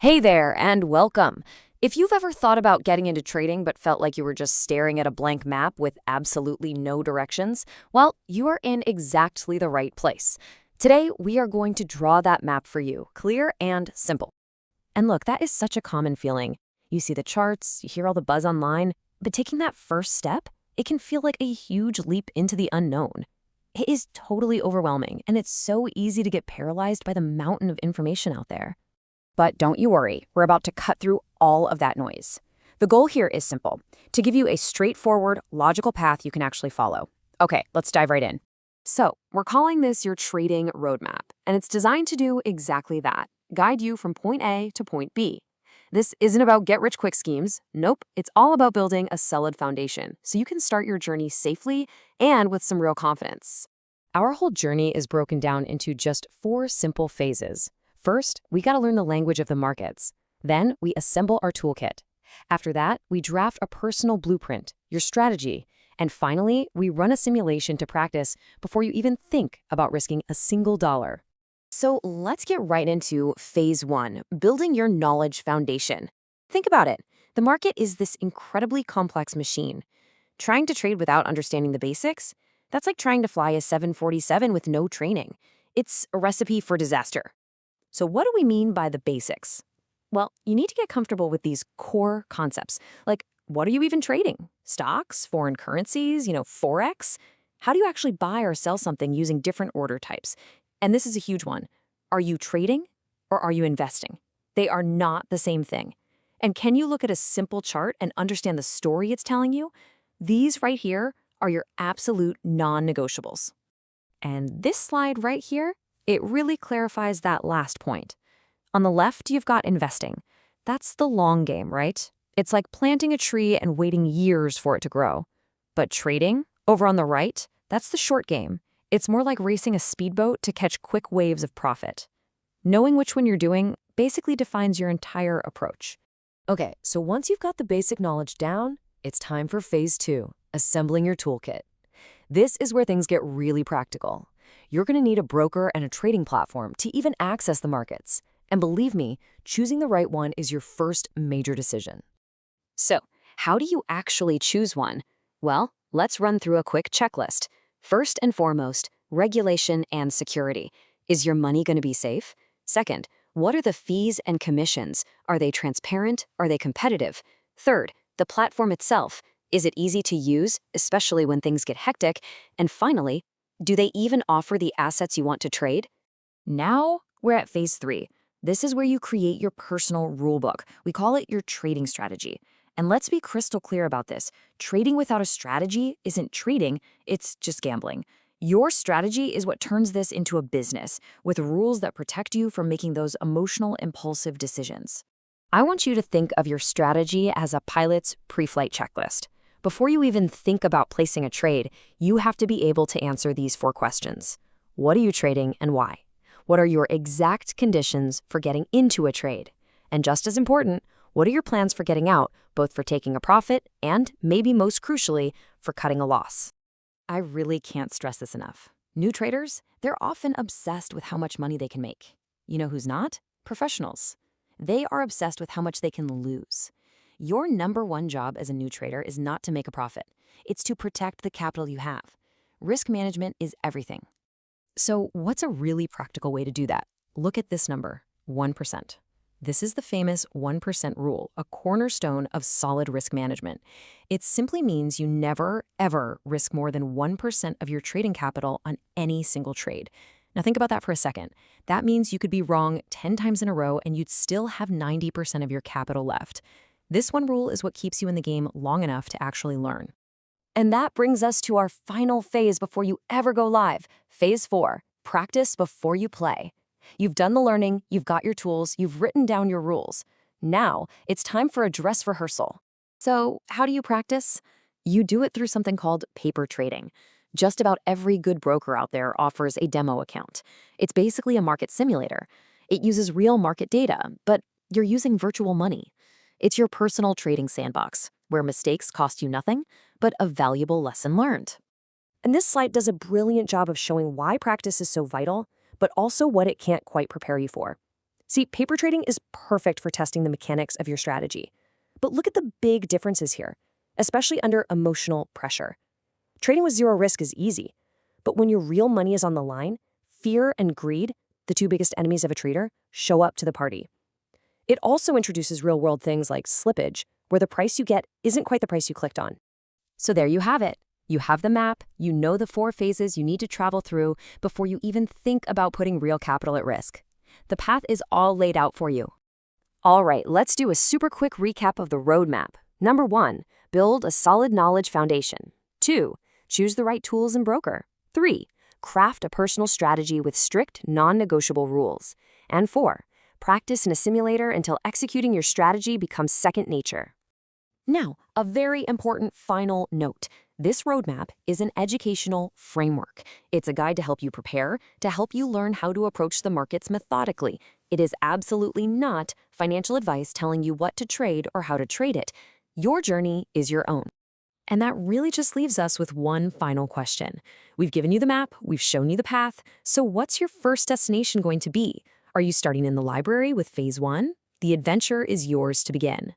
Hey there, and welcome. If you've ever thought about getting into trading but felt like you were just staring at a blank map with absolutely no directions, well, you are in exactly the right place. Today, we are going to draw that map for you, clear and simple. And look, that is such a common feeling. You see the charts, you hear all the buzz online, but taking that first step, it can feel like a huge leap into the unknown. It is totally overwhelming, and it's so easy to get paralyzed by the mountain of information out there. But don't you worry, we're about to cut through all of that noise. The goal here is simple, to give you a straightforward, logical path you can actually follow. Okay, let's dive right in. So, we're calling this your trading roadmap, and it's designed to do exactly that, guide you from point A to point B. This isn't about get-rich-quick schemes. Nope, it's all about building a solid foundation so you can start your journey safely and with some real confidence. Our whole journey is broken down into just 4 simple phases. First, we got to learn the language of the markets. Then, we assemble our toolkit. After that, we draft a personal blueprint, your strategy. And finally, we run a simulation to practice before you even think about risking a single dollar. So let's get right into phase 1, building your knowledge foundation. Think about it. The market is this incredibly complex machine. Trying to trade without understanding the basics, that's like trying to fly a 747 with no training. It's a recipe for disaster. So what do we mean by the basics? Well, you need to get comfortable with these core concepts. Like, what are you even trading? Stocks, foreign currencies, Forex? How do you actually buy or sell something using different order types? And this is a huge one. Are you trading or are you investing? They are not the same thing. And can you look at a simple chart and understand the story it's telling you? These right here are your absolute non-negotiables. And this slide right here, it really clarifies that last point. On the left, you've got investing. That's the long game, right? It's like planting a tree and waiting years for it to grow. But trading, over on the right, that's the short game. It's more like racing a speedboat to catch quick waves of profit. Knowing which one you're doing basically defines your entire approach. Okay, so once you've got the basic knowledge down, it's time for phase 2, assembling your toolkit. This is where things get really practical. You're going to need a broker and a trading platform to even access the markets. And believe me, choosing the right one is your first major decision. So, how do you actually choose one? Well, let's run through a quick checklist. First and foremost, regulation and security. Is your money going to be safe? Second, what are the fees and commissions? Are they transparent? Are they competitive? Third, the platform itself. Is it easy to use, especially when things get hectic? And finally, do they even offer the assets you want to trade? Now, we're at phase 3. This is where you create your personal rulebook. We call it your trading strategy. And let's be crystal clear about this. Trading without a strategy isn't trading, it's just gambling. Your strategy is what turns this into a business, with rules that protect you from making those emotional, impulsive decisions. I want you to think of your strategy as a pilot's pre-flight checklist. Before you even think about placing a trade, you have to be able to answer these 4 questions. What are you trading and why? What are your exact conditions for getting into a trade? And just as important, what are your plans for getting out, both for taking a profit and, maybe most crucially, for cutting a loss? I really can't stress this enough. New traders, they're often obsessed with how much money they can make. You know who's not? Professionals. They are obsessed with how much they can lose. Your number one job as a new trader is not to make a profit. It's to protect the capital you have. Risk management is everything. So what's a really practical way to do that? Look at this number, 1%. This is the famous 1% rule, a cornerstone of solid risk management. It simply means you never, ever risk more than 1% of your trading capital on any single trade. Now think about that for a second. That means you could be wrong 10 times in a row and you'd still have 90% of your capital left. This one rule is what keeps you in the game long enough to actually learn. And that brings us to our final phase before you ever go live. Phase 4, practice before you play. You've done the learning, you've got your tools, you've written down your rules. Now, it's time for a dress rehearsal. So, how do you practice? You do it through something called paper trading. Just about every good broker out there offers a demo account. It's basically a market simulator. It uses real market data, but you're using virtual money. It's your personal trading sandbox, where mistakes cost you nothing, but a valuable lesson learned. And this slide does a brilliant job of showing why practice is so vital, but also what it can't quite prepare you for. See, paper trading is perfect for testing the mechanics of your strategy. But look at the big differences here, especially under emotional pressure. Trading with zero risk is easy, but when your real money is on the line, fear and greed, the two biggest enemies of a trader, show up to the party. It also introduces real-world things like slippage, where the price you get isn't quite the price you clicked on. So there you have it. You have the map, you know the 4 phases you need to travel through before you even think about putting real capital at risk. The path is all laid out for you. All right, let's do a super quick recap of the roadmap. Number 1, build a solid knowledge foundation. 2, choose the right tools and broker. 3, craft a personal strategy with strict, non-negotiable rules. And 4, practice in a simulator until executing your strategy becomes second nature. Now, a very important final note. This roadmap is an educational framework. It's a guide to help you prepare, to help you learn how to approach the markets methodically. It is absolutely not financial advice telling you what to trade or how to trade it. Your journey is your own. And that really just leaves us with one final question. We've given you the map, we've shown you the path, so what's your first destination going to be? Are you starting in the library with phase 1? The adventure is yours to begin.